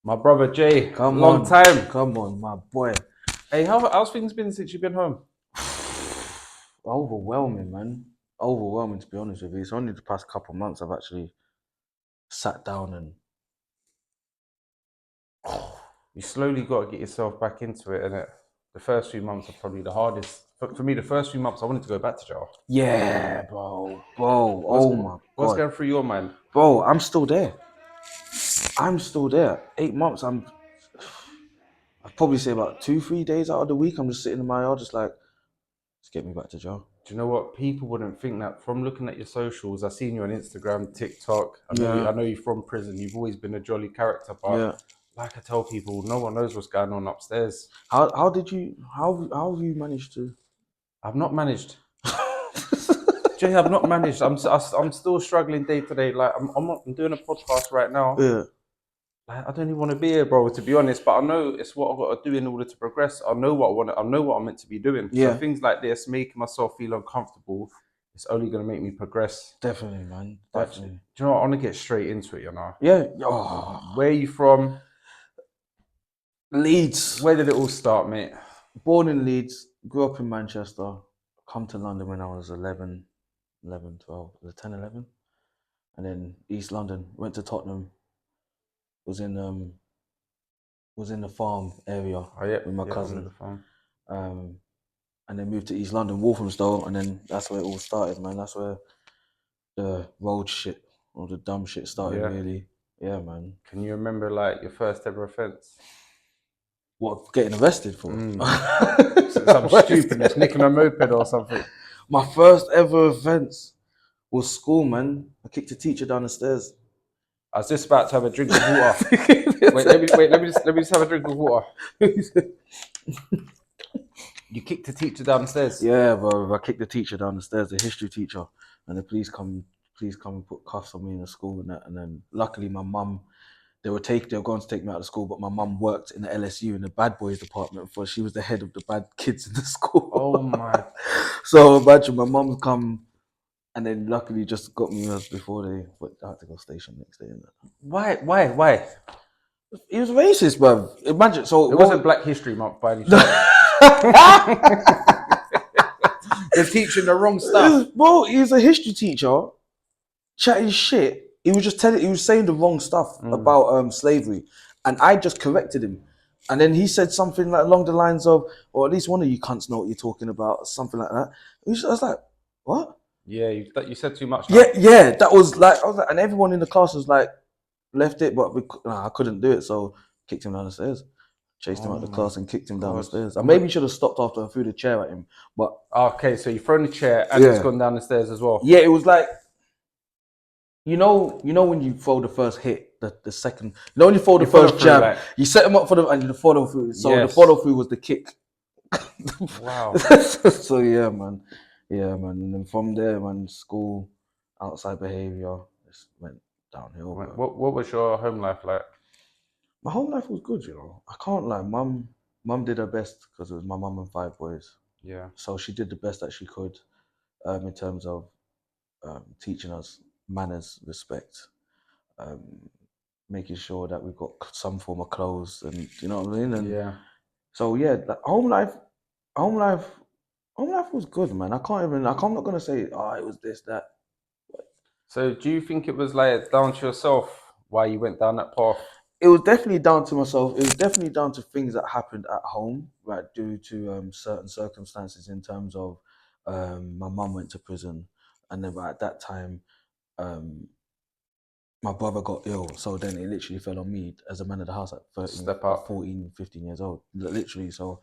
My brother Jay, Come long on. time. Come on, my boy. Hey, how's things been since you've been home? Overwhelming, man. Overwhelming, to be honest with you. It's only the past couple of months I've actually sat down and You slowly got to get yourself back into it, innit? The first few months are probably the hardest. For me, the first few months, I wanted to go back to jail. yeah, bro. What's Oh my what's god, going through your mind? bro. I'm still there. 8 months. I'd probably say about 2, 3 days out of the week. I'm just sitting in my yard, just like, just get me back to jail. Do you know what? People wouldn't think that from looking at your socials. I've seen you on Instagram, TikTok. Yeah, I know you from prison. You've always been a jolly character, but yeah. like I tell people, no one knows what's going on upstairs. How have you managed to? I've not managed. Jay, I've not managed. I'm still struggling day to day. Like I'm doing a podcast right now. Yeah, Like, I don't even want to be here, bro. To be honest, but I know it's what I've got to do in order to progress. I know what I want. I know what I'm meant to be doing. So yeah. things like this, making myself feel uncomfortable, it's only going to make me progress. Definitely, man. But do Definitely. you know what? I want to get straight into it. You know, Yeah. Oh, where are you from? Leeds. Where did it all start, mate? Born in Leeds, grew up in Manchester, come to London when I was 11, 12, was it 10, 11? And then East London, went to Tottenham, was in um was in the farm area Oh yeah, with my yeah, I'm in cousin. the phone. Um and then moved to East London, Walthamstow, and then that's where it all started, man. That's where the road shit or the dumb shit started Yeah. really. Yeah, man. Can you remember like your first ever offence? What, getting arrested for? Some stupidness, nicking a moped or something. My first ever offence was school, man. I kicked a teacher down the stairs. I was just about to have a drink of water. Let me just have a drink of water. You kicked a teacher downstairs. Yeah, bro. I kicked the teacher down the stairs, the history teacher, and the police come and put cuffs on me in the school and that. And then luckily my mum, they were going to take me out of school, but my mum worked in the LSU in the bad boys department, for she was the head of the bad kids in the Oh school. my! So imagine my mum come and then luckily just got me before I had to go station next day. And that. Why? He was racist, bro. Imagine. So It wasn't Black History Month by any chance. They're teaching the wrong stuff. Bro, he's a history teacher. Chatting shit. He was saying the wrong stuff about slavery, and I just corrected him. And then he said something like along the lines of, or at least one of you cunts know what you're talking about, something like that. I was like, what? Yeah, you said too much Yeah, now. yeah. That was like, I was like, and everyone in the class was like, left it, but I couldn't do it, so kicked him down the stairs. Chased him Oh out the my class and kicked him down the god! stairs. I maybe should have stopped after I threw the chair at him, but Okay, so you've thrown the chair and it's yeah, gone down the stairs as well. yeah. It was like, you know when you throw the first hit, the second, when you throw the You follow first through, jab, like you set him up for the follow through. So the yes. follow through was the kick. Wow. So yeah, man, and then from there, man, school, outside behavior, just went downhill, bro. What was your home life like? My home life was good, I can't lie. Mum did her best because it was my mum and 5 boys, Yeah. so she did the best that she could, in terms of teaching us manners, respect, um, making sure that we've got some form of clothes, and you know what I mean. And Yeah. so yeah, home life, home life was good, man. I'm not gonna say, oh, it was this, that. So do you think it was like down to yourself why you went down that path? It was definitely down to myself. It was definitely down to things that happened at home, right, due to certain circumstances. In terms of, my mum went to prison, and then right at that time, um, my brother got ill. So then it literally fell on me as a man of the house at Step up. 14, 15 years old, literally. So,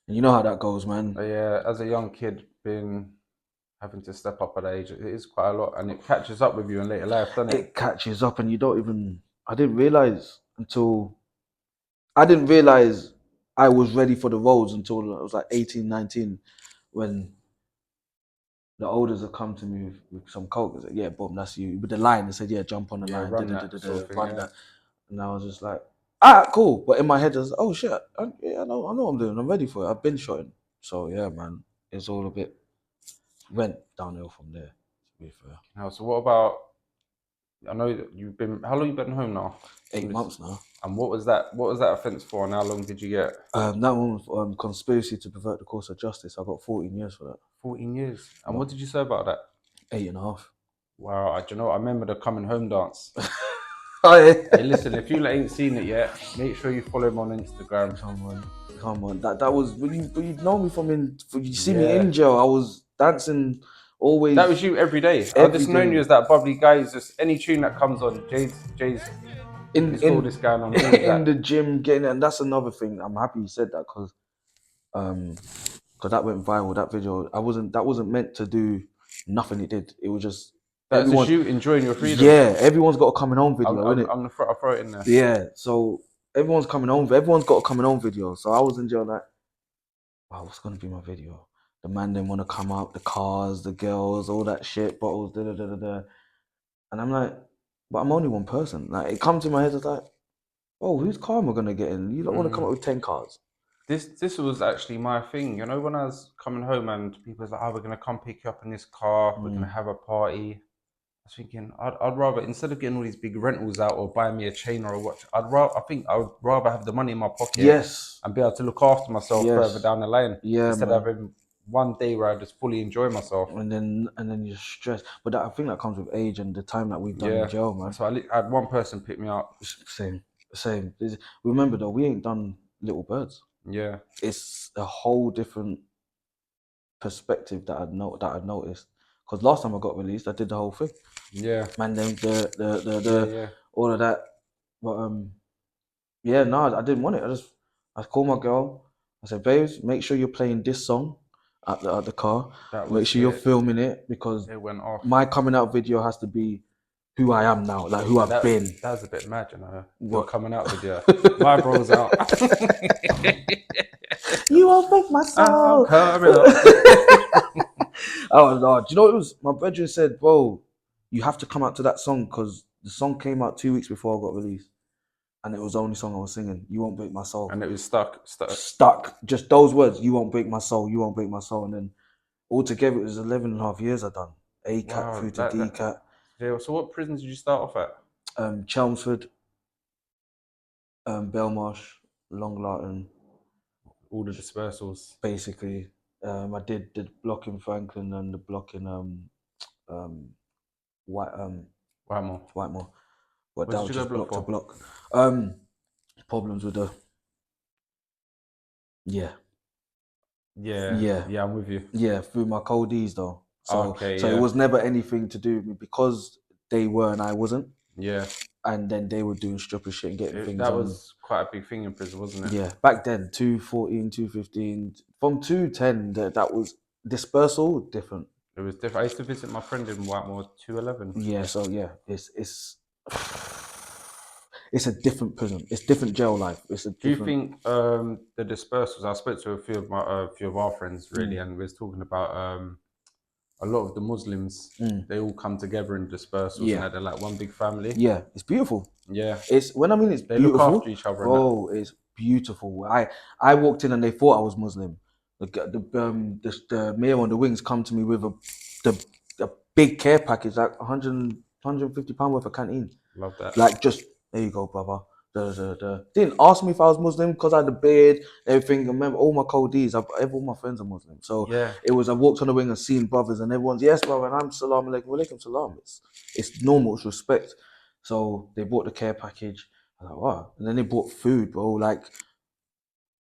and you know how that goes, man. Yeah, as a young kid, been having to step up at that age, it is quite a lot, and it catches up with you in later life, doesn't it? It catches up, and you don't even. I didn't realize until I didn't realize I was ready for the roles until I was like 18, 19, when the elders have come to me with some coke. I said, yeah, boom, that's you. With the line, they said, yeah, jump on the Yeah, line, run that sort of thing. run Yeah. that. And I was just like, ah, cool. But in my head, I was like, oh shit, I know what I'm doing. I'm ready for it. I've been shotting. So yeah, man, it's all a bit went downhill from there. To be fair. Now, so what about I know that you've been. How long you been home now? 8 months now. And what was that? What was that offence for? And how long did you get? That one was conspiracy to pervert the course of justice. I got 14 years for that. 14 years. And Wow. what did you say about that? 8.5. Wow, do you know? I remember the coming home dance. Oh, yeah. Hey, listen, if you ain't seen it yet, make sure you follow him on Instagram. Come on. That was when you know me when you see me Yeah. in jail. I was dancing always. That was you every day. I've Every just known day. you as that bubbly guy. It's just any tune that comes on, Jay's you saw this guy on all of in that. the gym getting it, and that's another thing. I'm happy you said that because that went viral. That video, that wasn't meant to do nothing. It did. It was just That's everyone. just you enjoying your freedom. Yeah, everyone's got a coming home video, innit? I'll throw it in there. Yeah, so everyone's coming home. Everyone's got a coming home video. So I was in jail like, wow, what's gonna be my video? The man didn't want to come out, the cars, the girls, all that shit, bottles, da da da da da. And I'm like, but I'm only one person. Like it comes to my head, it's like, oh, whose car am I gonna get in? You don't want to come up with 10 cars. This was actually my thing. You know, when I was coming home and people was like, "Oh, we're gonna come pick you up in this car. We're gonna have a party." I was thinking, I'd rather, instead of getting all these big rentals out or buying me a chain or a watch, I would rather have the money in my pocket. Yes. And be able to look after myself further down the line. Yeah, instead man. of having one day where I just fully enjoy myself. And then you're stressed. But I think that comes with age and the time that we've done in jail, man. So I had one person pick me up. Same. Remember though, we ain't done Little Birds. Yeah. It's a whole different perspective that I'd noticed. Because last time I got released, I did the whole thing. Yeah. Man, then all of that. But yeah, no, I didn't want it. I called my girl. I said, babes, make sure you're playing this song at the car. Make sure you're filming it because it went off. My coming out video has to be who I am now, like who I've been. That was a bit mad, you know. What coming out video? My bro's out. You won't break my soul. I'm coming up. Oh no! Do you know what it was? My brethren said, "Bro, you have to come out to that song because the song came out 2 weeks before I got released, and it was the only song I was singing. You won't break my soul, and it was stuck. Just those words. You won't break my soul. You won't break my soul, and then altogether it was 11.5 years I done. A-cat through to D-cat. Yeah. So what prison did you start off at? Chelmsford, Belmarsh, Long Larton. All the dispersals. Basically, I did the block in Franklin and the block in Whitemore. But that was just block to block. Problems with the. Yeah, I'm with you. Yeah, through my coldies though. So it was never anything to do with me because they were and I wasn't. Yeah. And then they were doing stripper shit and getting things. That was quite a big thing in prison, wasn't it? Yeah, back then, 214, 215. From 210, that was dispersal different. It was different. I used to visit my friend in Whitemore, 211. Yeah, so yeah, it's a different prison. It's different jail life. Do you think the dispersals? I spoke to a few of our friends really, and we was talking about a lot of the Muslims. They all come together in dispersals, and they're like one big family. Yeah, it's beautiful. Yeah, it's beautiful. They look after each other. Bro, it's beautiful. I walked in and they thought I was Muslim. The mayor on the wings come to me with a big care package, like 150 £150 worth of canteen. Love that. Like, just there you go, brother. Didn't ask me if I was Muslim because I had a beard, everything. I remember all my coldies. All my friends are Muslim, so it was. I walked on the wing and seen brothers, and everyone's yes, brother, and I'm salam alaikum, walaikum salam. It's normal, it's respect. So they bought the care package. I was like, wow, and then they bought food, bro, like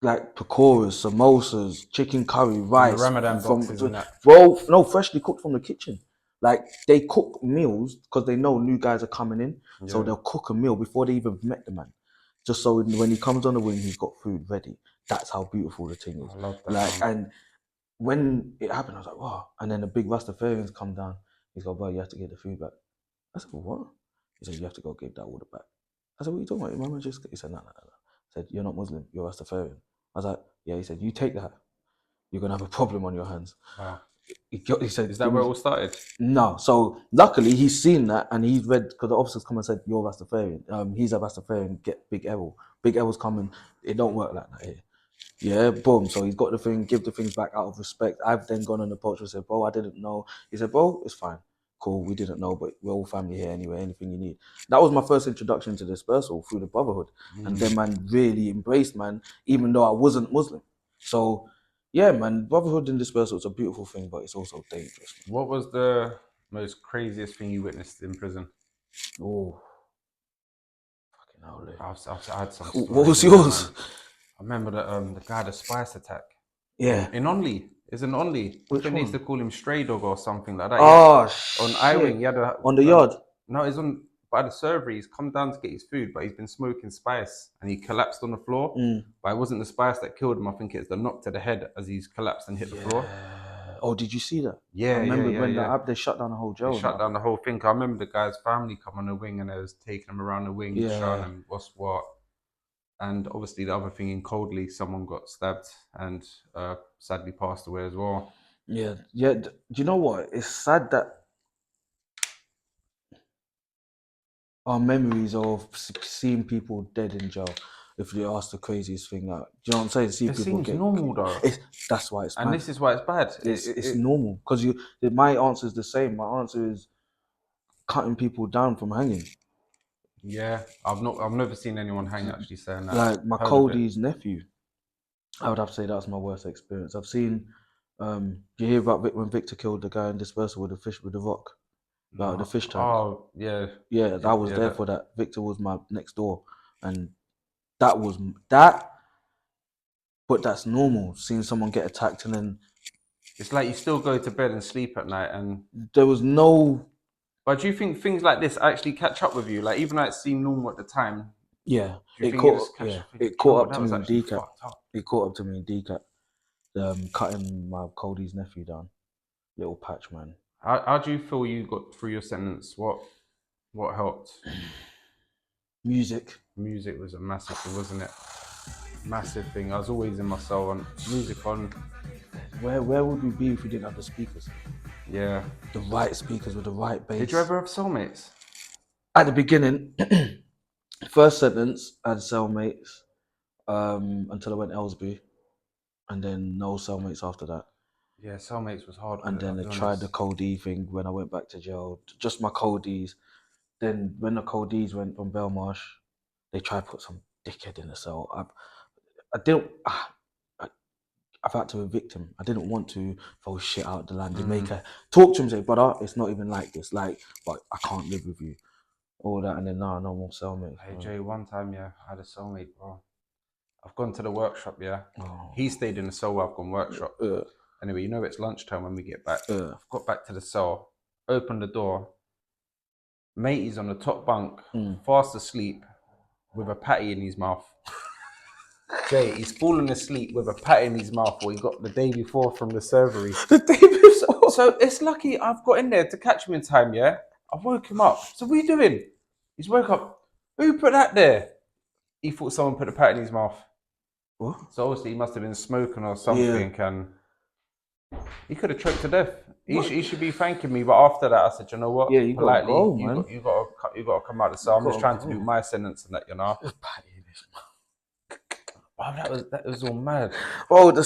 pakoras, samosas, chicken curry, rice, the Ramadan boxes and that. Bro, no, freshly cooked from the kitchen. Like, they cook meals because they know new guys are coming in. Yeah. So they'll cook a meal before they even met the man. Just so when he comes on the wing, he's got food ready. That's how beautiful the thing is. I love that. And when it happened, I was like, wow. And then the big Rastafarians come down. He's like, bro, you have to get the food back. I said, what? He said, you have to go give that order back. I said, what are you talking about? Your mama just... He said, no. I said, you're not Muslim, you're Rastafarian. I was like, yeah. He said, you take that, you're going to have a problem on your hands. Wow. He said, is that where it all started? No. So luckily he's seen that and he's read, because the officers come and said, you're Rastafarian. He's a Rastafarian, get Big Errol. Big Errol's coming. It don't work like that here. Yeah, boom. So he's got the thing, give the things back out of respect. I've then gone on the approach and said, bro, I didn't know. He said, bro, it's fine. cool. We didn't know, but we're all family here anyway. Anything you need. That was my first introduction to dispersal through the brotherhood, and then man really embraced, man, even though I wasn't Muslim. So yeah, man, brotherhood and dispersal is a beautiful thing, but it's also dangerous. What was the most craziest thing you witnessed in prison? Oh, fucking hell, Lee. I had some stories. What was in there, yours? man. I remember the guy had a spice attack. Yeah. In Onley. It's in Onley. I Which think they used one? to call him Stray Dog or something like that. Oh, On shit. I-Wing, he had On the yard? No, he's on by the server. He's come down to get his food, but he's been smoking spice and he collapsed on the floor. But it wasn't the spice that killed him. I think it's the knock to the head as he's collapsed and hit the floor. Oh, did you see that? Yeah, I remember when yeah. they shut down the whole jail. They shut down the whole thing. I remember the guy's family come on the wing and they was taking him around the wing, showing him what's what. And obviously the other thing in Coldly, someone got stabbed and sadly passed away as well. Yeah. Do you know what? It's sad that our memories of seeing people dead in jail, if they ask the craziest thing out, do you know what I'm saying? See It people seems normal though. That's why it's and bad. this is why it's bad. It's normal because my answer is the same. My answer is cutting people down from hanging. Yeah, I've never seen anyone hang actually saying that. Like my Cody's nephew, I would have to say that's my worst experience. I've seen. Do you hear about when Victor killed the guy in Dispersal with the rock? Like the fish tank. Oh yeah. Yeah, I was there for that. Victor was my next door, and that was that. But that's normal. Seeing someone get attacked and then it's like you still go to bed and sleep at night, and there was no. But do you think things like this actually catch up with you? Like even though it seemed normal at the time. Yeah, it caught up to me in decap. It caught up to me in decap. Cutting my Cody's nephew down, little patch man. How do you feel you got through your sentence? What helped? Music. Music was a massive thing, wasn't it? Massive thing. I was always in my cell on music on. Where would we be if we didn't have the speakers? Yeah. The right speakers with the right bass. Did you ever have cellmates? At the beginning, first sentence, I had cellmates until I went Ellsbury, and then no cellmates after that. Yeah, cellmates was hard. And then I tried the Cody thing when I went back to jail. Just my Cody's. Then when the Cody's went from Belmarsh, they tried to put some dickhead in the cell. I didn't. I've had to evict him. I didn't want to throw shit out the land. Make her talk to him, say, brother, it's not even like this. Like, but I can't live with you. All that, and then no more cellmates. Hey Jay, one time, I had a cellmate, bro. I've gone to the workshop, He stayed in the cell where I've gone workshop. Anyway, it's lunchtime when we get back. I've got back to the cell, opened the door. Matey's on the top bunk, fast asleep, with a patty in his mouth. Jay, he's fallen asleep with a patty in his mouth what he got the day before from the servery. The day before? So it's lucky I've got in there to catch him in time, I woke him up. So what are you doing? He's woke up. Who put that there? He thought someone put a patty in his mouth. What? So obviously he must have been smoking or something, and he could have choked to death. He should be thanking me, but after that I said, you know what? Yeah, you politely, gotta go, man. You gotta come out of the cell. I'm just trying to do my sentence and that, Patty in his mouth. Wow, that was all mad. Oh, the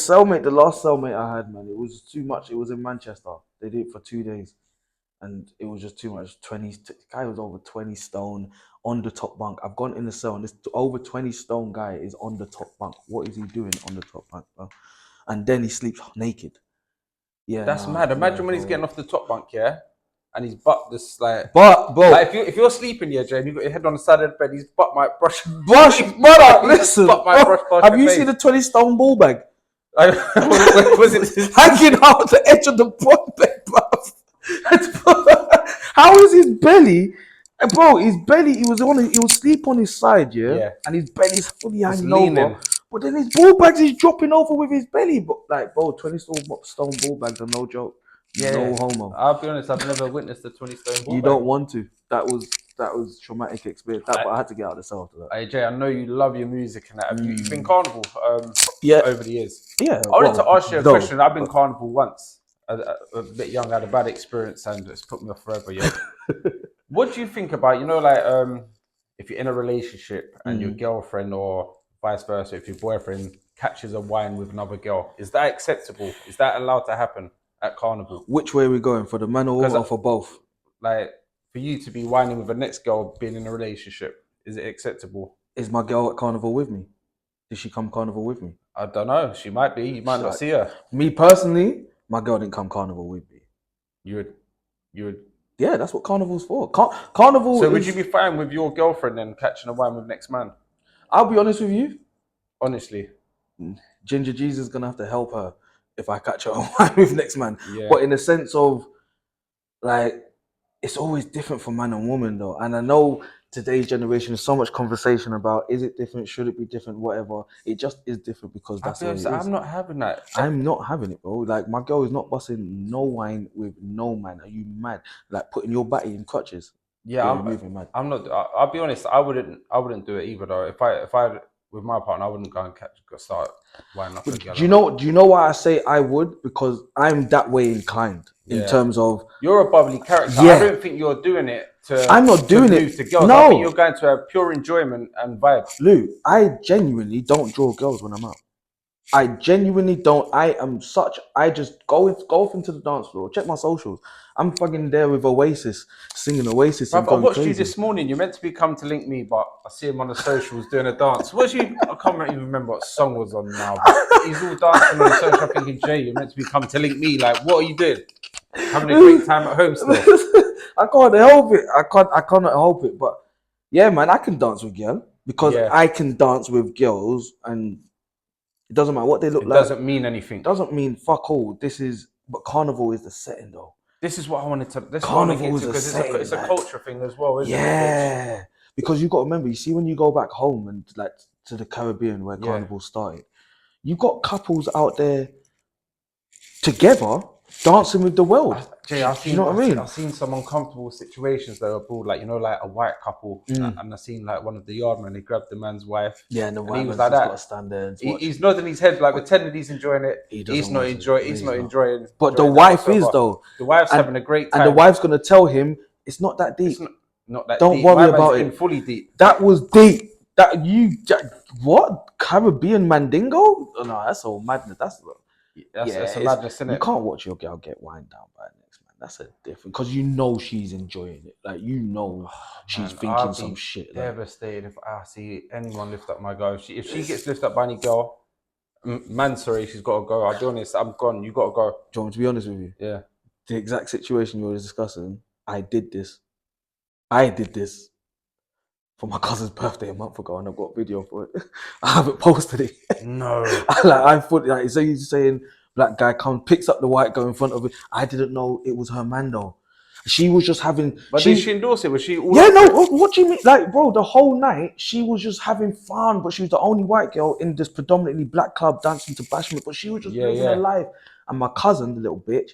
last cellmate I had, man, it was too much. It was in Manchester. They did it for 2 days, and it was just too much. The guy was over 20 stone on the top bunk. I've gone in the cell, and this over 20 stone guy is on the top bunk. What is he doing on the top bunk, bro? And then he sleeps naked. Yeah, that's mad. Imagine when he's getting off the top bunk, and his butt just like. But bro, like if you're sleeping, Jay, and you got your head on the side of the bed, his butt might brush. Brother, listen. Have you face. seen the 20 stone ball bag? Was it hanging out the edge of the bunk bed, bro? How is his belly? Bro, his belly, he was sleep on his side, and his belly's fully hanging over. But then his ball bags is dropping over with his belly. But like, bro, 20 stone ball bags are no joke. No homo. I'll be honest, I've never witnessed a 20 stone ball You bag. don't want to. That was traumatic experience. But I had to get out of the cell after that. Hey Jay, I know you love your music and that. You've been carnival over the years. Yeah. I wanted to ask you a question. I've been carnival once. A bit young, I had a bad experience and it's put me off forever, What do you think about, if you're in a relationship and your girlfriend or vice versa, if your boyfriend catches a wine with another girl, is that acceptable? Is that allowed to happen at carnival? Which way are we going? For the man or for both? like for you to be whining with the next girl being in a relationship? Is it acceptable? Is my girl at carnival with me? Did she come carnival with me? I don't know. She might be. You might not see her. Me personally, my girl didn't come carnival with me. You would. Yeah, that's what carnival's for. Carnival. So would you be fine with your girlfriend then catching a wine with next man? I'll be honest with you. Honestly, Ginger Jesus is gonna have to help her if I catch her on wine with next man. yeah. But in the sense of like, it's always different for man and woman though. And I know today's generation is so much conversation about is it different, should it be different, whatever. It just is different because I'll that's be the way honest, it is. I'm not having that. I'm not having it, bro. Like my girl is not busting no wine with no man. Are you mad? Like putting your body in crutches. Yeah, you're moving mad. I'm not. I'll be honest. I wouldn't do it either though. If I with my partner, I wouldn't go and start winding up. Do you know why I say I would? Because I'm that way inclined in terms of you're a bubbly character. Yeah. I don't think you're doing it to. I'm not doing to it move to girls. No. I think you're going to have pure enjoyment and vibe. Lou, I genuinely don't draw girls when I'm out. I genuinely don't. I just go off into the dance floor, check my socials. I'm fucking there with Oasis, singing Oasis and I going watched crazy. you this morning. You're meant to be come to link me, but I see him on the socials doing a dance. I can't even remember what song was on now. But he's all dancing on the social. I'm thinking, Jay, you're meant to be come to link me. Like, what are you doing? Having a great time at home still. I can't help it. I cannot help it. But yeah, man, I can dance with girls because I can dance with girls, and it doesn't matter what they look like. It doesn't mean anything. It doesn't mean fuck all. But carnival is the setting though. This is what I wanted to. Carnival is because it's a culture thing as well, isn't it? Yeah, because you got to remember. You see, when you go back home and like to the Caribbean where carnival started, you got couples out there together dancing with the world. Jay, you know what I mean? I've seen some uncomfortable situations though abroad, like like a white couple, and I've seen like one of the yardmen. They grabbed the man's wife. Yeah, and the he was like that. Got to stand there. He's nodding his head like pretending he's enjoying it. He's not enjoying. But the wife is though. The wife's having a great time, and the wife's gonna tell him it's not that deep. It's not that. Don't deep. worry about it. Fully deep. That was deep. What Caribbean mandingo? Oh, no, that's all madness. That's a madness, isn't it? You can't watch your girl get wined down by the next man. That's a different, because you know she's enjoying it. Like she's thinking some shit. Devastated if I see anyone lift up my girl. If she gets lifted up by any girl, man, sorry, she's got to go. I'll be honest, I'm gone. You got to go. Do you want me to be honest with you? Yeah. The exact situation you were discussing, I did this for my cousin's birthday a month ago, and I've got a video for it. I haven't posted it. No. I thought, so he's saying black guy picks up the white girl in front of it. I didn't know it was her man though. She was just having. But did she endorse it? Was she? What do you mean? Like, bro, the whole night she was just having fun, but she was the only white girl in this predominantly black club dancing to bashment. But she was just living her life. And my cousin, the little bitch,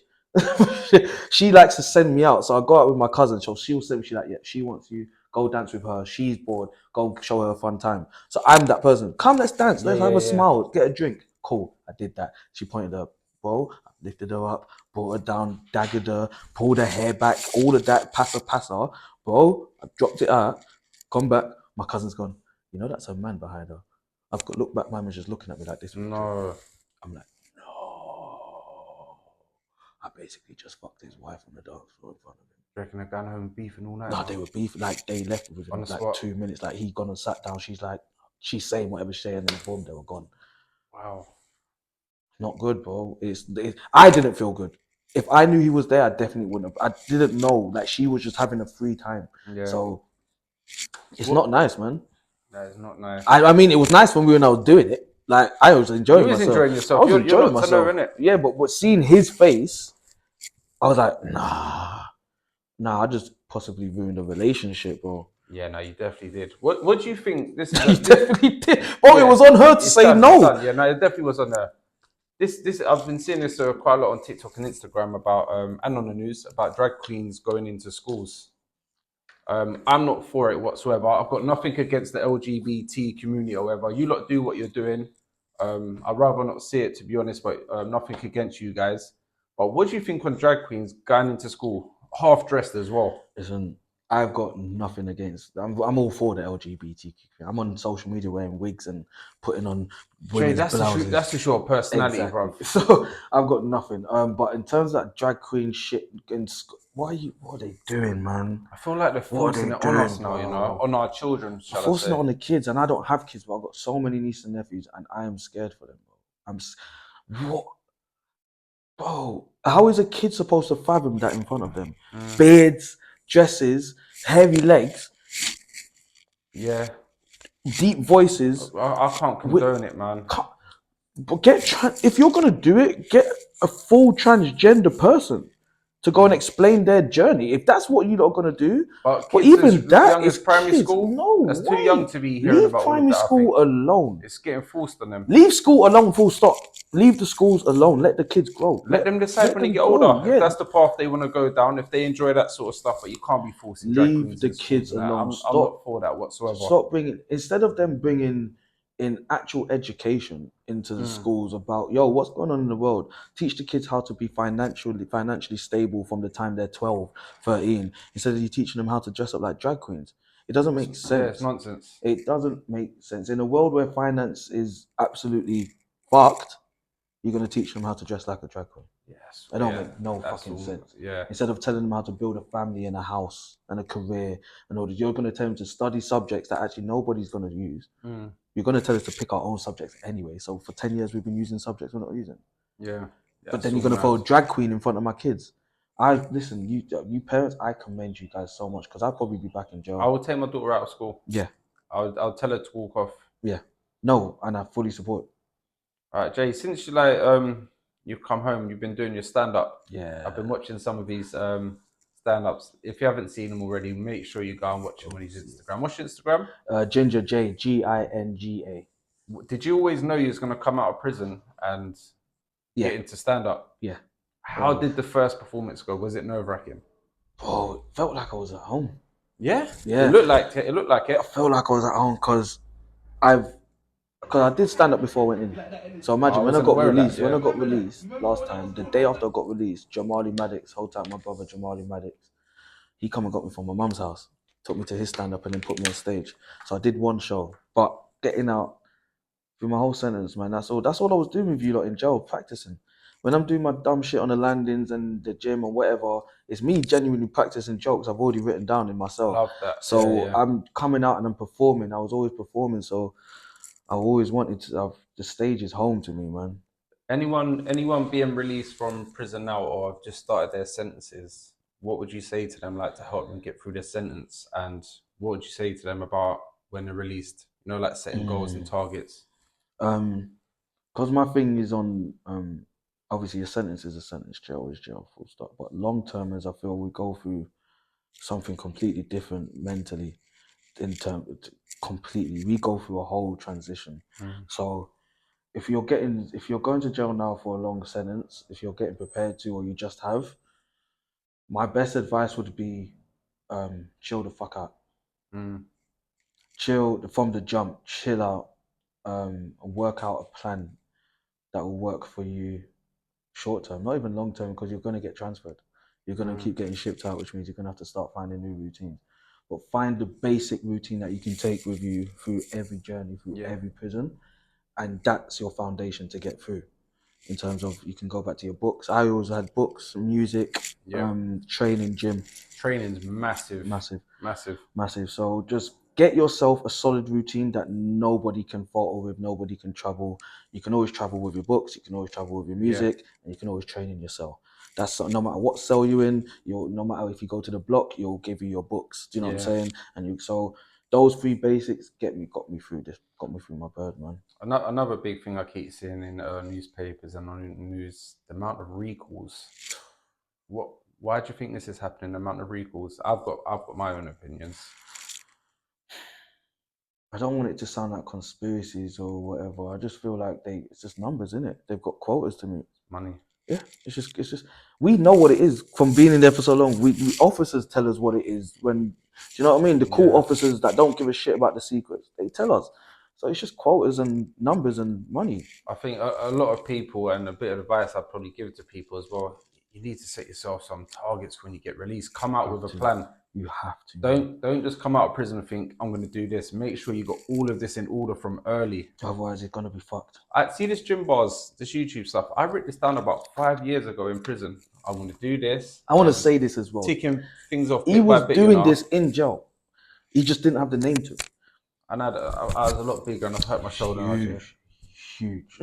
she likes to send me out. So I go out with my cousin. So she'll send me. She's like, yeah, she wants you. Go dance with her. She's bored. Go show her a fun time. So I'm that person. Come, let's dance. Let's have a smile. Get a drink. Cool. I did that. She pointed up. Bro, I lifted her up, brought her down, daggered her, pulled her hair back, all of that, pass her. Bro, I dropped it out, come back. My cousin's gone, you know that's a man behind her. I've got look back, my man's just looking at me like this. No. I'm like, no. I basically just fucked his wife on the dance floor in front of him. Do you reckon they're going home beefing all night? No, they were beefing. Like, they left within like 2 minutes. Like, he gone and sat down. She's saying whatever she's saying, and then boom, they were gone. Wow. Not good, bro. I didn't feel good. If I knew he was there, I definitely wouldn't have. I didn't know. Like, she was just having a free time. Yeah. So, it's not nice, man. That is not nice. I mean, it was nice when I was doing it. Like, I was enjoying myself. You was enjoying yourself. I was enjoying myself. Innit? Yeah, but seeing his face, I was like, nah, I just possibly ruined a relationship, bro. Yeah, no, you definitely did. What do you think? This is definitely did. Bro, it was on her to say no. Yeah, no, it definitely was on her. This I've been seeing this quite a lot on TikTok and Instagram about and on the news about drag queens going into schools. I'm not for it whatsoever. I've got nothing against the LGBT community or whatever. You lot do what you're doing. I'd rather not see it, to be honest, but nothing against you guys. But what do you think on drag queens going into school half dressed as well? Listen, I've got nothing against. I'm all for the LGBTQ. I'm on social media wearing wigs and putting on Jay, women's blouses. that's the short personality, Exactly. bruv. So I've got nothing. But in terms of that drag queen shit, what are they doing, man? I feel like they're What are forcing they it on us doing, now, you know, bro? on our children, I'm shall I forcing it say? on the kids, and I don't have kids, but I've got so many nieces and nephews, and I am scared for them, bro. What, bro? How is a kid supposed to fathom that in front of them? Beards, dresses, hairy legs, Yeah, deep voices. I can't Wi- condone it, man. But if you're gonna do it, get a full transgender person to go and explain their journey. If that's what you're not gonna do, But but kids as even that young as is primary kids. school, No that's too young way. to be hearing Leave about all of primary that. I think school alone. it's getting forced on them. Leave school alone. Full stop. Leave the schools alone. Let the kids grow. Let them decide Let when they them get grow. older if Yeah. that's the path they want to go down. If they enjoy that sort of stuff, but you can't be forcing drag Leave queens the in schools kids and that. alone. I'm not for that whatsoever. Stop bringing, instead of them bringing in actual education into the Mm. schools about what's going on in the world. Teach the kids how to be financially stable from the time they're 12, 13, instead of you teaching them how to dress up like drag queens. It doesn't make Yeah, it's sense. nonsense. It doesn't make sense. In a world where finance is absolutely fucked, you're going to teach them how to dress like a drag queen. Yes, It don't make no that's fucking all. sense. Yeah, Instead of telling them how to build a family and a house and a career and all that, you're going to tell them to study subjects that actually nobody's going to use. You're going to tell us to pick our own subjects anyway. So for 10 years, we've been using subjects we're not using. yeah. But That's then you're all going to throw a mad. drag queen in front of my kids. Listen, you parents, I commend you guys so much because I'll probably be back in I jail. will take my daughter out of school. Yeah, I'll tell her to walk off. yeah. No, and I fully support. All right, Jay. Since you've come home, you've been doing your stand up. Yeah. I've been watching some of these stand ups. If you haven't seen them already, make sure you go and watch him on his Instagram. What's your Instagram? Ginger J, Ginga. Did you always know you was gonna come out of prison and Yeah, get into stand up? yeah. How did the first performance go? Was it nerve wracking? Oh, it felt like I was at home. Yeah, Yeah. It looked like it. It looked like it. I felt like I was at home because I did stand up before I went in. So I imagine when I wasn't got aware of that. released, Yeah. last time, the day after I got released, Jamali Maddox, whole time my brother Jamali Maddox, he come and got me from my mum's house, took me to his stand up and then put me on stage. So I did one show, but getting out through my whole sentence, man, that's all I was doing with you lot in jail, practicing. When I'm doing my dumb shit on the landings and the gym and whatever, it's me genuinely practicing jokes I've already written down in myself. Love that. So Yeah. I'm coming out and I'm performing. I was always performing, so I've always wanted to have the stage is home to me, man. Anyone being released from prison now or have just started their sentences, what would you say to them, like to help them get through their sentence? And what would you say to them about when they're released? You know, like setting goals and targets. Because my thing is on obviously a sentence is a sentence, jail is jail, full stop. But long term, as I feel we go through something completely different mentally, in term completely, we go through a whole transition. So if you're going to jail now for a long sentence, if you're getting prepared to, or you just have, my best advice would be chill the fuck out. Chill from the jump, chill out, and work out a plan that will work for you short term, not even long term, because you're going to get transferred. You're going to keep getting shipped out, which means you're going to have to start finding new routines. But find the basic routine that you can take with you through every journey, through every prison, and that's your foundation to get through. In terms of you can go back to your books. I always had books, music, training, gym. Training's massive. Massive. Massive. Massive. So just get yourself a solid routine that nobody can falter with, nobody can trouble. You can always travel with your books, you can always travel with your music, and you can always train in your cell. That's no matter what cell you're in, no matter if you go to the block, you'll give you your books. Do you know what I'm saying? And so those three basics got me through this, got me through my bird, man. Another big thing I keep seeing in newspapers and on the news, the amount of recalls. Why do you think this is happening? The amount of recalls. I've got my own opinions. I don't want it to sound like conspiracies or whatever. I just feel like it's just numbers, isn't it? They've got quotas to meet. Money. Yeah, it's just we know what it is from being in there for so long. We officers tell us what it is when, do you know what I mean? The cool officers that don't give a shit about the secrets, they tell us. So it's just quotas and numbers and money. I think a lot of people, and a bit of advice I'd probably give to people as well, you need to set yourself some targets when you get released. Come out with a plan. You have to. Don't just come out of prison and think I'm going to do this. Make sure you got all of this in order from early. Otherwise, it's gonna be fucked. I see this Gymbarz, this YouTube stuff. I wrote this down about 5 years ago in prison. I'm going to do this. I want to say this as well. Ticking things off. He bit was by bit, doing this in jail. He just didn't have the name to it. And I was a lot bigger and I hurt my shoulder. Huge.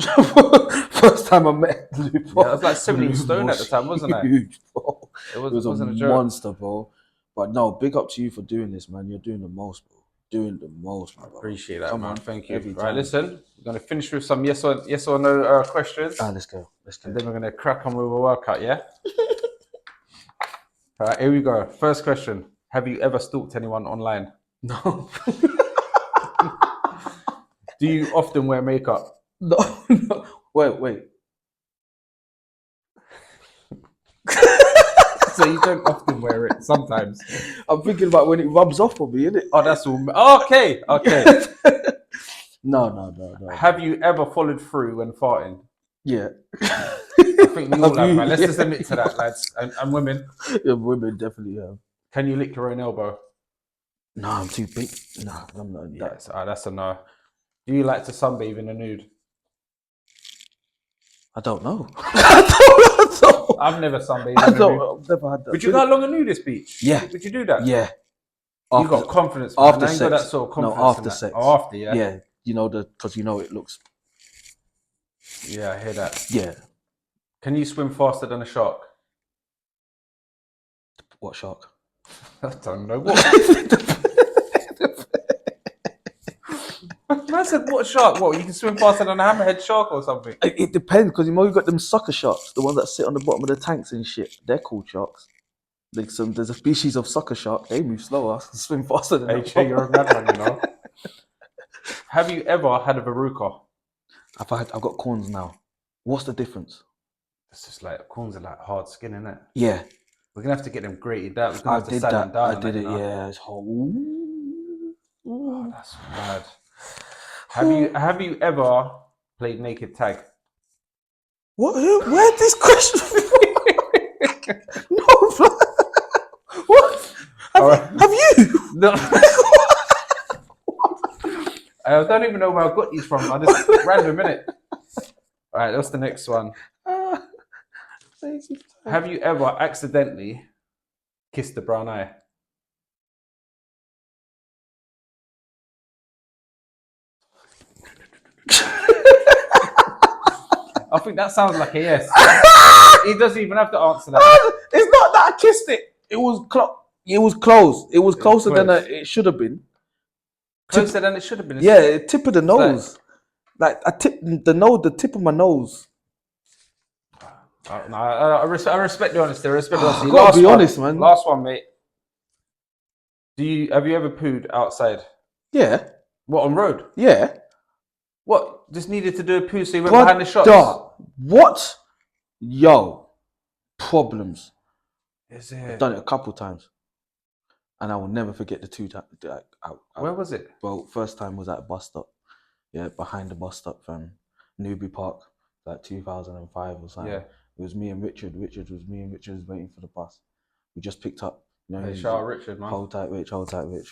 First time I met Luke, Yeah, I was like 17 stone at the time, wasn't I? Huge, bro. It wasn't a joke. Monster, bro. But no, big up to you for doing this, man. You're doing the most, bro. Doing the most, man. I appreciate that, Come man. on, Thank you. every Right, time. listen, we're going to finish with some yes or no questions. Let's go. And then we're going to crack on with a workout, yeah? All right, here we go. First question. Have you ever stalked anyone online? No. Do you often wear makeup? No. Wait. So you don't often wear it sometimes. I'm thinking about when it rubs off on me, innit? Oh, that's all. Okay. No. Have you ever followed through when farting? Yeah. I think we all have, man. Let's just admit to that, lads. And women. Yeah, women definitely have. Can you lick your own elbow? No, I'm too big. No, I'm not. Yes, that's a no. Do you like to sunbathe in the nude? I don't know. I've never sunbathed I in the nude. don't. I've never had that. Would you go along a nudist beach? Yeah. Would you do that? Yeah. You got confidence. Man. After I ain't got sex. that sort of confidence. No, after in that. sex. Oh, after, yeah. Yeah. You know because you know it looks. Yeah, I hear that. Yeah. Can you swim faster than a shark? What shark? I don't know. What? I said, what shark? What? You can swim faster than a hammerhead shark or something? It depends because you got them sucker sharks, the ones that sit on the bottom of the tanks and shit. They're called sharks. There's a species of sucker shark. They move slower, swim faster than Hey, Che, you're a madman, you know. Have you ever had a verruca? I've got corns now. What's the difference? It's just like corns are like hard skin, innit? Yeah. We're gonna have to get them grated down. We're gonna I have to did sand them that. down. I did it. you know? Yeah. It's hot. Oh, that's bad. Have you ever played naked tag? What? Where this question? No. What? Have you? No. I don't even know where I got these from. I just random, innit? All right, that's the next one. Have you ever accidentally kissed the brown eye? I think that sounds like a yes. He doesn't even have to answer that. It's not that I kissed it. It was close. It was close. It was closer than it should have been. Closer than it should have been. Yeah, tip of the nose. Like I tipped the tip of my nose. No, I respect the honesty. I respect the honesty. I gotta be honest, man. Last one, mate. Have you ever pooed outside? Yeah. What, on road? Yeah. What? Just needed to do a poo so you went behind the shots? What? Yo. Problems. Is it? I've done it a couple times. And I will never forget the two times. Where was it? Well, first time was at a bus stop. Yeah, behind the bus stop from Newby Park, like 2005 or something. Yeah. It was me and Richard. Richard was waiting for the bus. We just picked up. You know, hey, shout out Richard, man. Hold tight, Rich,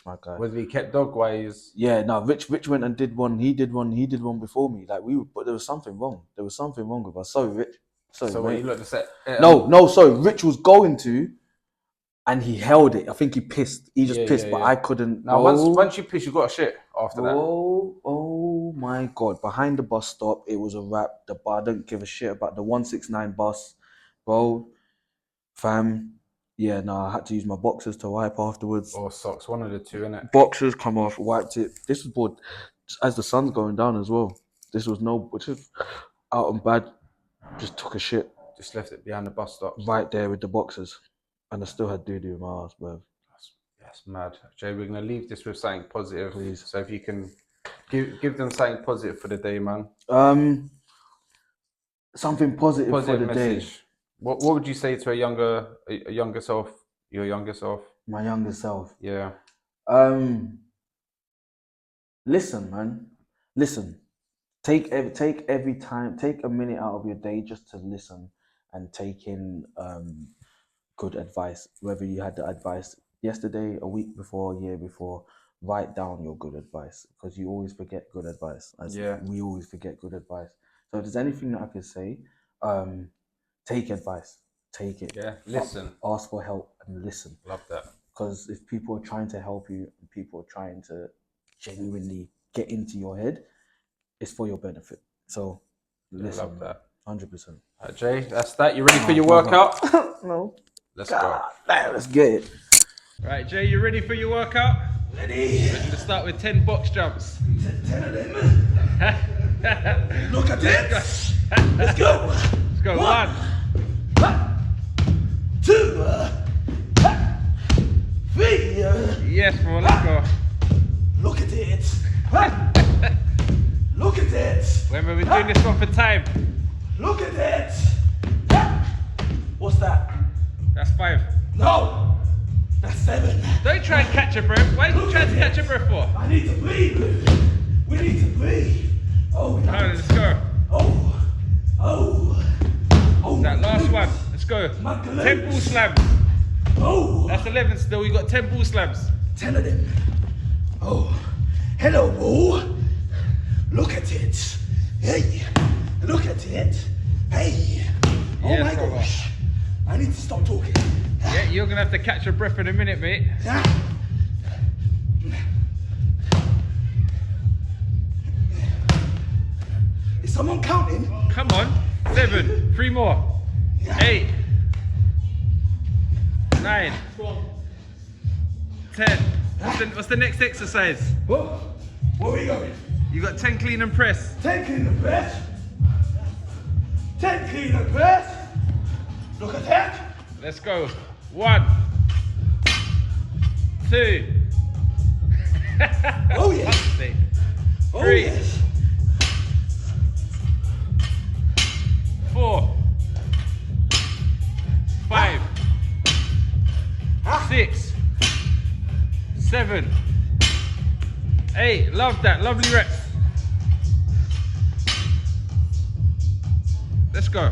my guy. Whether he kept dog wise. Yeah, no, Rich went and did one. He did one before me. Like but there was something wrong. There was something wrong with us. Sorry, Rich. Sorry, so when you looked at No, sorry. Rich was going to, and he held it. I think he pissed. He just pissed, but I couldn't. Now, once you piss, you got a shit after that. Oh my God. Behind the bus stop, it was a wrap. I don't give a shit about the 169 bus. Bro, fam. Yeah, no, I had to use my boxers to wipe afterwards. Or socks, one of the two, innit? Boxers come off, wiped it. This was bored as the sun's going down as well. This was just out and bad. Just took a shit. Just left it behind the bus stop. Right there with the boxers. And I still had doo-doo in my ass, bro. That's mad. Jay, we're going to leave this with something positive. Please. So if you can give them something positive for the day, man. Something positive for the message. Day. What would you say to a younger self? Your younger self? My younger self. Yeah. Listen, man. Listen. Take every time. Take a minute out of your day just to listen and take in good advice. Whether you had the advice yesterday, a week before, a year before, write down your good advice because you always forget good advice. As we always forget good advice. So if there's anything that I could say, take advice, take it. Yeah, listen. Ask for help and listen. Love that. Because if people are trying to help you, and people are trying to genuinely get into your head, it's for your benefit. So listen. Love that. 100%. Right, Jay, that's that. You ready for your workout? No. Let's go. Let's get it. Right, Jay, you ready for your workout? Ready. We're going to start with 10 box jumps. 10 of them. Look at this. Let's go. Let's go. One. 2. 3. Yes, bro. Let's go. Look at it. Look at it. Remember, we're doing this one for time. Look at it. What's that? That's 5. No. That's 7. Don't try and catch your breath. Why are you trying to catch your breath for? I need to breathe. We need to breathe. Oh, Come on, let's go. Oh. Oh. Oh. That last one. Let's go. 10 ball slams. Oh. That's 11 still. You got 10 ball slams. 10 of them. Oh. Hello, ball. Look at it. Hey. Look at it. Hey. Oh Yes, my brother. gosh. I need to stop talking. Yeah, you're going to have to catch your breath in a minute, mate. Is someone counting? Come on. 7. 3 more. 8. 9. 10. What's the next exercise? Whoa. Where are we going? You got 10 clean and press. 10 clean and press. 10 clean and press. Look at that. Let's go. 1. 2. Oh yeah. 3. Oh yes. 4. 5. 6. 7. 8. Love that. Lovely reps. Let's go.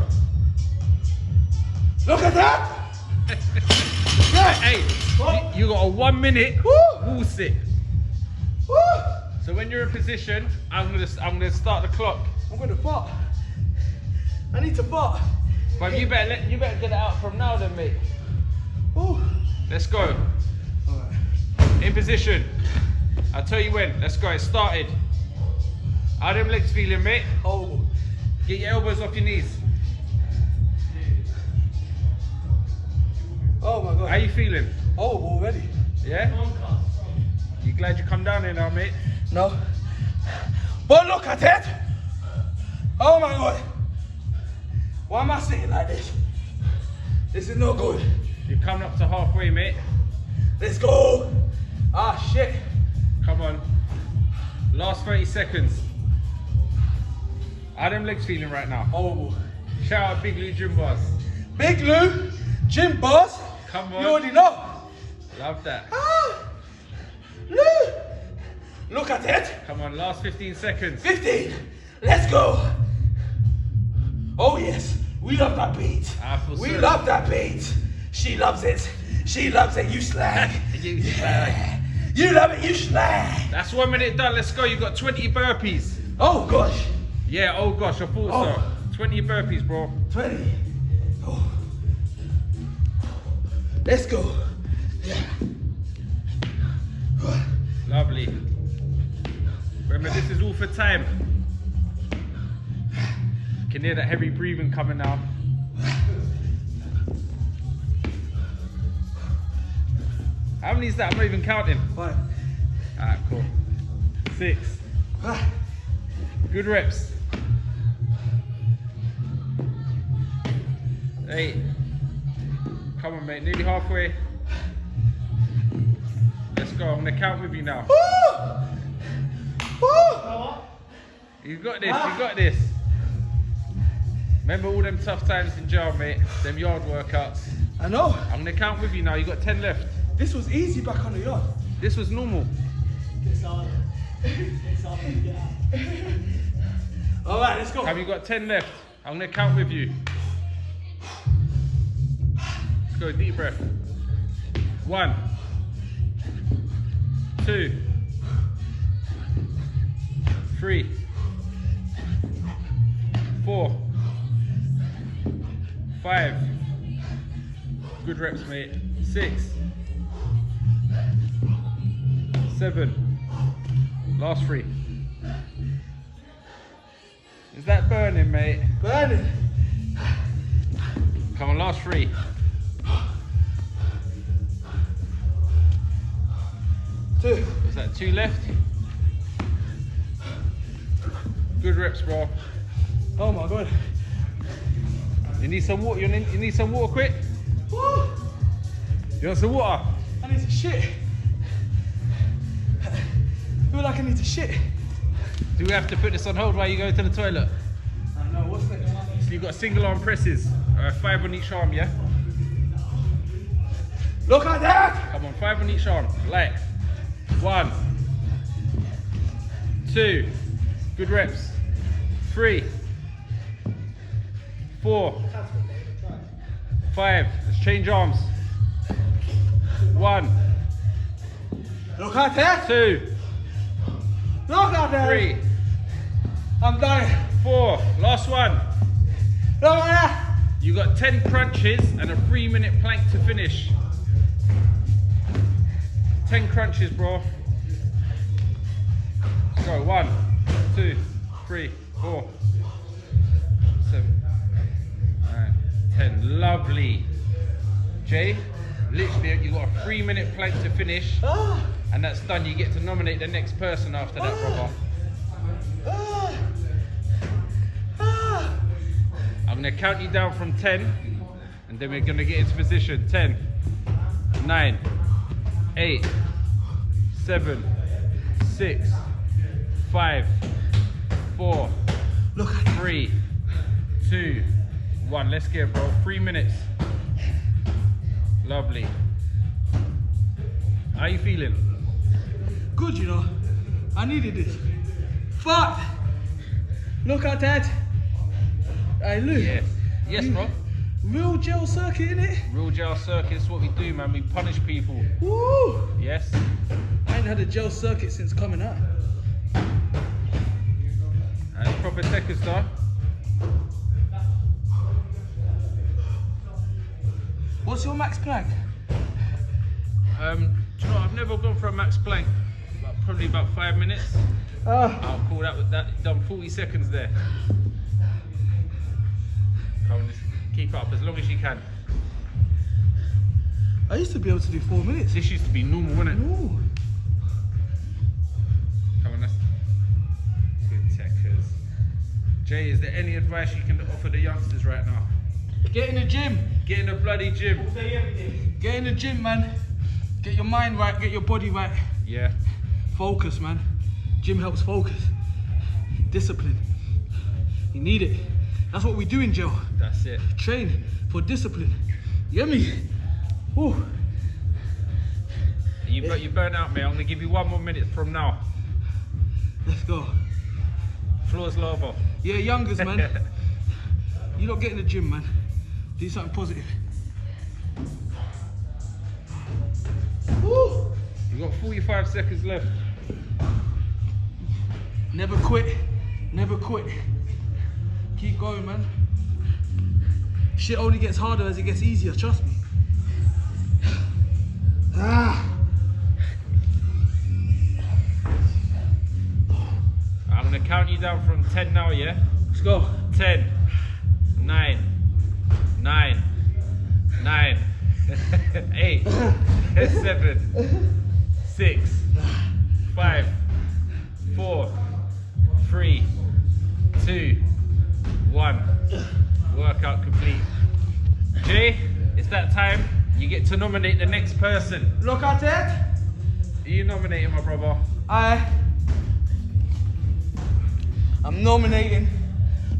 Look at that. Hey, you got a 1 minute wall sit. Woo. So when you're in position, I'm gonna start the clock. I'm gonna fart. I need to fart. But you better get it out from now then, mate. Ooh. Let's go. Alright. In position. I'll tell you when. Let's go. It started. How them legs feeling, mate? Oh. Get your elbows off your knees. Oh my god. How you feeling? Oh, already. Yeah? You glad you come down here now, mate? No. But look at it. Oh my god. Why am I sitting like this? This is no good. You're coming up to halfway, mate. Let's go. Ah shit. Come on. Last 30 seconds. How them legs feeling right now? Oh. Shout out Big Lou Gymbarz. Big Lou, Gymbarz. Come on. You already know. Love that. Ah. Lou. Look at it. Come on, last 15 seconds. 15. Let's go. Oh yes. We love that beat. We love that beat. She loves it. She loves it. You slag. You slag. You love it. You slag. That's 1 minute done. Let's go. You got 20 burpees. Oh gosh. Yeah, oh gosh, I thought so. 20 burpees, bro. 20. Oh. Let's go. Yeah. Lovely. Remember, this is all for time. Can hear that heavy breathing coming now. How many is that? I'm not even counting. 5. Alright, cool. 6. Good reps. 8. Come on, mate. Nearly halfway. Let's go. I'm gonna count with you now. You got this. You got this. Remember all them tough times in jail, mate. Them yard workouts. I know. I'm gonna count with you now. You got 10 left. This was easy back on the yard. This was normal. All right, let's go. Have you got 10 left? I'm gonna count with you. Let's go. Deep breath. 1. 2, 3, 4, 5. Good reps, mate. 6, 7. Last 3. Is that burning, mate? Burning. Come on, last 3. 2. Is that 2 left? Good reps, bro. Oh my god. You need some water? You need some water quick? Woo. You want some water? I need to shit. I feel like I need to shit. Do we have to put this on hold while you go to the toilet? I know, what's that? So you've got single arm presses, 5 on each arm, yeah? Look at that! Come on, 5 on each arm, light. 1, 2, good reps. 3, 4, 5, let's change arms. 1, Look at that! 2, Look at that! 3, I'm dying. 4, last one. Look at that! You got 10 crunches and a 3-minute plank to finish. 10 crunches, bro. Let's go. 1, 2, 3, 4, 7, 9, 10. Lovely. Jay, literally, you got a 3-minute plank to finish, and that's done. You get to nominate the next person after that, brother. I'm gonna count you down from 10, and then we're gonna get into position. 10, 9, 8, 7, 6, 5, 4, 3, 2, 1. Let's get it, bro. 3 minutes. Lovely. How you feeling? Good, you know. I needed this. Fuck! Look at that. Hey, Lou. Yeah. Yes, bro. Real gel circuit, innit? Real gel circuit is what we do, man. We punish people. Woo! Yes. I ain't had a gel circuit since coming out. And proper tech star. What's your max plank? Do you know, I've never gone for a max plank. Probably about 5 minutes. I'll call that with that. Done 40 seconds there. Come on, just keep up as long as you can. I used to be able to do 4 minutes. This used to be normal, wasn't it? Ooh. Come on, that's good techers. Jay, is there any advice you can offer the youngsters right now? Get in the gym. Get in the bloody gym. Get in the gym, man. Get your mind right, get your body right. Yeah. Focus, man. Gym helps focus. Discipline. You need it. That's what we do in gel. That's it. Train for discipline. You get me? Ooh. You burn out, mate. I'm gonna give you 1 more minute from now. Let's go. Floor's lava. Yeah, youngers, man. You don't get in the gym, man. Do something positive. Woo! You've got 45 seconds left. Never quit. Never quit. Keep going, man. Shit only gets harder as it gets easier, trust me. I'm gonna count you down from 10 now, yeah? Let's go. 10, 9, 9, 9, 8, 7, 6, 5, 4, 3, 2, 1. Workout complete. Jay, it's that time. You get to nominate the next person. Look at it. Who you nominating, my brother? I'm nominating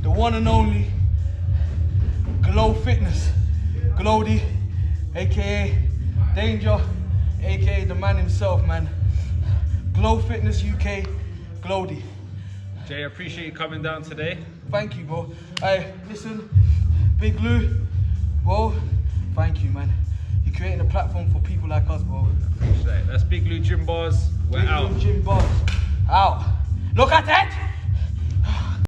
the one and only Glow Fitness. Glody, aka Danger, aka the man himself, man. Glow Fitness UK, Glody. Jay, I appreciate you coming down today. Thank you, bro. Hey, listen, Big Lou, bro, thank you, man. You're creating a platform for people like us, bro. Appreciate it. That's Big Lou Gymbarz. We're out. Gymbarz. Out. Look at it!